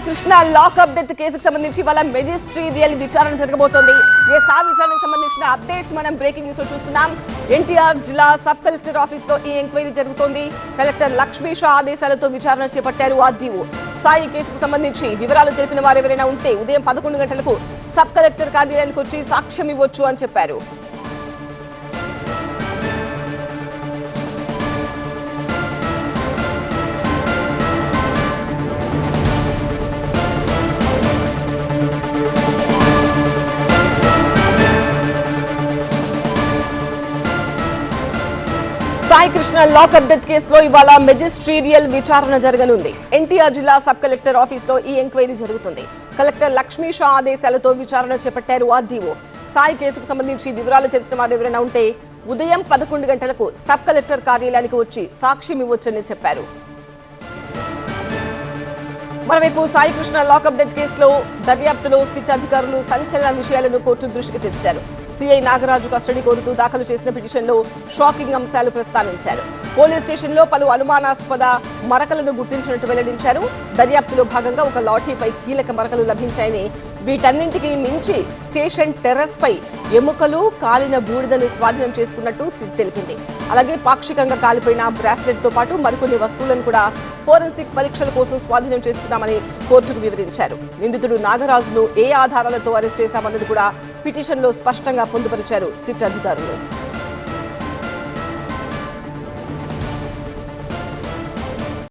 Krishna lockup death కేసుకు సంబంధించి వాళ్ళ మెజిస్ట్రీరియల్ విచారణ జరగబోతోంది. ఆ విచారణకు సంబంధించిన అప్డేట్స్ మనం బ్రేకింగ్ న్యూస్ లో చూస్తున్నాం. ఎన్టీఆర్ జిల్లా సబ్ కలెక్టర్ ఆఫీస్ లో ఈ ఎంక్వైరీ జరుగుతోంది. కలెక్టర్ లక్ష్మీ షా ఆదేశాలతో విచారణ చేపట్టారు ఆర్డీఓ. సాయి కేసుకు సంబంధించి వివరాలు తెలిపిన వారు ఎవరైనా ఉంటే ఉదయం 11 గంటలకు సబ్ కలెక్టర్ కార్యాలయానికి వచ్చి సాక్ష్యం ఇవ్వచ్చు అని చెప్పారు. సాయి కృష్ణ లాకప్ డెత్ కేసులో ఇవాళ మెజిస్ట్రీరియల్ విచారణ జరగనుంది. ఎన్టీఆర్ జిల్లా సబ్ కలెక్టర్ ఆఫీస్ లో ఈ ఎంక్వైరీ జరుగుతుంది. కలెక్టర్ లక్ష్మీ షా ఆదేశాలతో విచారణ చేపట్టారు ఆర్డీఓ. సాయి కేసుకు సంబంధించి వివరాలు తెలిసిన వారు ఎవరైనా ఉంటే ఉదయం 11 గంటలకు సబ్ కలెక్టర్ కార్యాలయానికి వచ్చి సాక్ష్యం ఇవ్వొచ్చని చెప్పారు. మరోవైపు సాయి కృష్ణ లాకప్ డెత్ కేసులో దర్యాప్తులో సిట్ అధికారులు సంచలన విషయాలను కోర్టు దృష్టికి తెచ్చారు. సిఐ నాగరాజు కస్టడీ కోరుతూ దాఖలు చేసిన పిటిషన్లో షాకింగ్ అంశాలు ప్రస్తావించారు. పోలీస్ స్టేషన్లో పలు అనుమానాస్పద మరకలను గుర్తించినట్టు వెల్లడించారు. దర్యాప్తులో భాగంగా ఒక లాఠీపై కీలక మరకలు లభించాయని, వీటన్నింటికి మించి స్టేషన్ టెర్రస్ పై ఎముకలు, కాలిన బూడిదను స్వాధీనం చేసుకున్నట్టు సిట్ తెలిపింది. అలాగే పాక్షికంగా కాలిపోయిన బ్రాస్లెట్ తో పాటు మరికొన్ని వస్తువులను కూడా ఫోరెన్సిక్ పరీక్షల కోసం స్వాధీనం చేసుకున్నామని కోర్టుకు వివరించారు. నిందితుడు నాగరాజును ఏ ఆధారాలతో అరెస్ట్ చేశామన్నది కూడా పిటిషన్లో స్పష్టంగా పొందుపరిచారు సిట్ అధికారులు.